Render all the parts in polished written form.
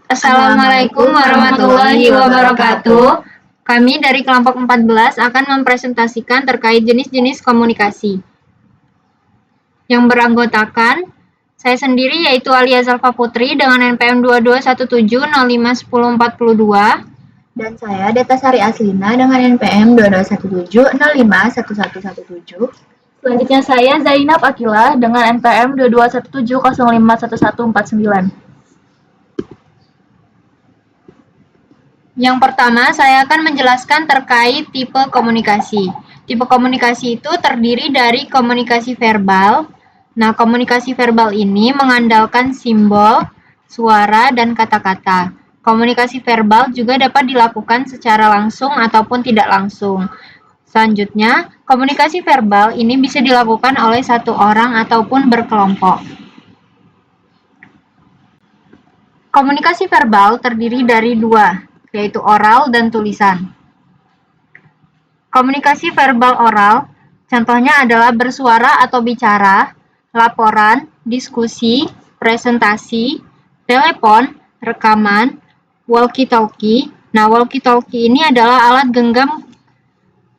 Assalamualaikum warahmatullahi wabarakatuh. Kami dari kelompok 14 akan mempresentasikan terkait jenis-jenis komunikasi. Yang beranggotakan saya sendiri yaitu Alia Zalfa Putri dengan NPM 2217051042. Dan saya Deta Sari Aslina dengan NPM 2217051117. Selanjutnya saya Zainab Akila dengan NPM 2217051149. Yang pertama, saya akan menjelaskan terkait tipe komunikasi. Tipe komunikasi itu terdiri dari komunikasi verbal. Nah, komunikasi verbal ini mengandalkan simbol, suara, dan kata-kata. Komunikasi verbal juga dapat dilakukan secara langsung ataupun tidak langsung. Selanjutnya, komunikasi verbal ini bisa dilakukan oleh satu orang ataupun berkelompok. Komunikasi verbal terdiri dari dua, yaitu oral dan tulisan. Komunikasi verbal oral, contohnya adalah bersuara atau bicara, laporan, diskusi, presentasi, telepon, rekaman, walkie-talkie. Nah, walkie-talkie ini adalah alat genggam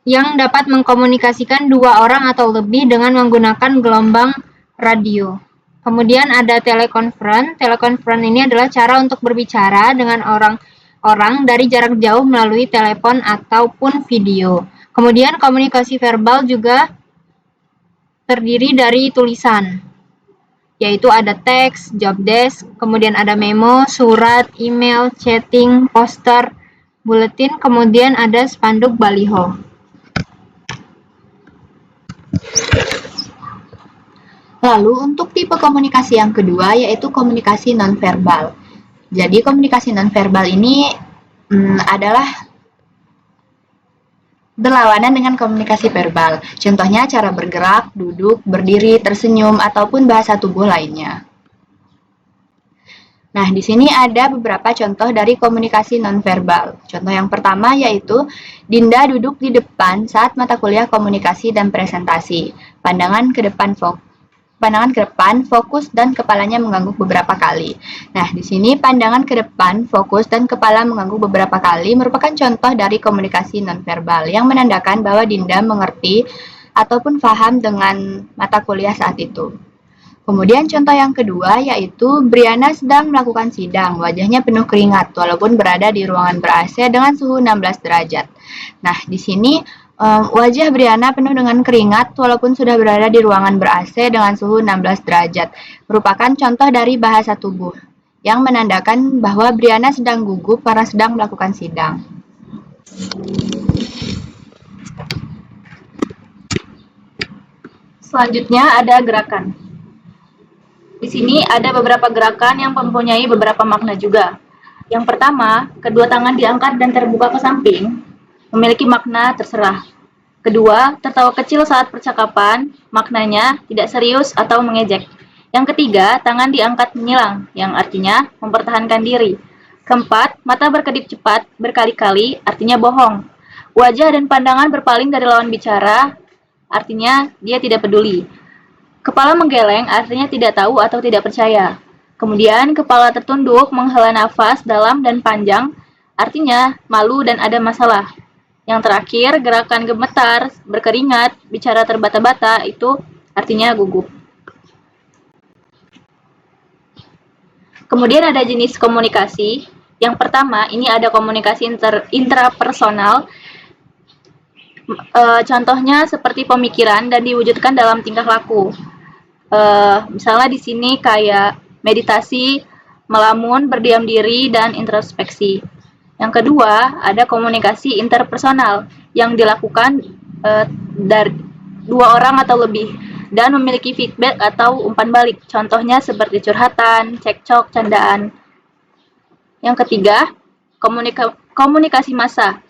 yang dapat mengkomunikasikan dua orang atau lebih dengan menggunakan gelombang radio. Kemudian ada telekonferensi. Telekonferensi ini adalah cara untuk berbicara dengan orang dari jarak jauh melalui telepon ataupun video. Kemudian komunikasi verbal juga terdiri dari tulisan, yaitu ada teks, job desk, kemudian ada memo, surat, email, chatting, poster, buletin, kemudian ada spanduk baliho. Lalu untuk tipe komunikasi yang kedua yaitu komunikasi nonverbal. Jadi komunikasi nonverbal ini adalah berlawanan dengan komunikasi verbal. Contohnya cara bergerak, duduk, berdiri, tersenyum, ataupun bahasa tubuh lainnya. Nah, di sini ada beberapa contoh dari komunikasi nonverbal. Contoh yang pertama yaitu Dinda duduk di depan saat mata kuliah komunikasi dan presentasi. Pandangan ke depan fokus dan kepalanya mengangguk beberapa kali. Nah, di sini pandangan ke depan, fokus, dan kepala mengangguk beberapa kali merupakan contoh dari komunikasi nonverbal yang menandakan bahwa Dinda mengerti ataupun paham dengan mata kuliah saat itu. Kemudian contoh yang kedua yaitu Briana sedang melakukan sidang, wajahnya penuh keringat walaupun berada di ruangan ber-AC dengan suhu 16 derajat. Nah, di sini wajah Briana penuh dengan keringat walaupun sudah berada di ruangan ber-AC dengan suhu 16 derajat. Merupakan contoh dari bahasa tubuh yang menandakan bahwa Briana sedang gugup karena sedang melakukan sidang. Selanjutnya ada gerakan. Di sini ada beberapa gerakan yang mempunyai beberapa makna juga. Yang pertama, kedua tangan diangkat dan terbuka ke samping, memiliki makna terserah. Kedua, tertawa kecil saat percakapan, maknanya tidak serius atau mengejek. Yang ketiga, tangan diangkat menyilang, yang artinya mempertahankan diri. Keempat, mata berkedip cepat berkali-kali, artinya bohong. Wajah dan pandangan berpaling dari lawan bicara, artinya dia tidak peduli. Kepala menggeleng, artinya tidak tahu atau tidak percaya. Kemudian, kepala tertunduk, menghela nafas dalam dan panjang, artinya malu dan ada masalah. Yang terakhir, gerakan gemetar, berkeringat, bicara terbata-bata, itu artinya gugup. Kemudian ada jenis komunikasi. Yang pertama, ini ada komunikasi intrapersonal. Contohnya seperti pemikiran dan diwujudkan dalam tingkah laku. Misalnya di sini kayak meditasi, melamun, berdiam diri, dan introspeksi. Yang kedua, ada komunikasi interpersonal yang dilakukan dari dua orang atau lebih dan memiliki feedback atau umpan balik. Contohnya seperti curhatan, cekcok, candaan. Yang ketiga, komunikasi massa.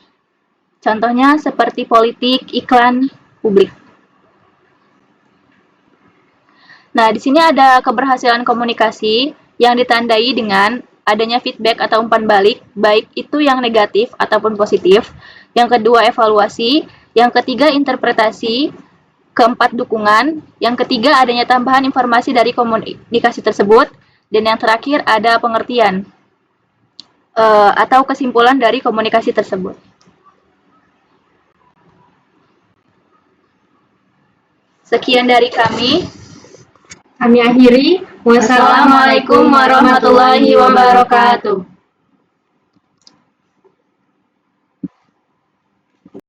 Contohnya seperti politik, iklan, publik. Nah, di sini ada keberhasilan komunikasi yang ditandai dengan adanya feedback atau umpan balik, baik itu yang negatif ataupun positif. Yang kedua, evaluasi. Yang ketiga, interpretasi. Keempat, dukungan. Yang ketiga, adanya tambahan informasi dari komunikasi tersebut. Dan yang terakhir, ada pengertian. atau kesimpulan dari komunikasi tersebut. Sekian dari kami. Kami akhiri. Wassalamualaikum warahmatullahi wabarakatuh.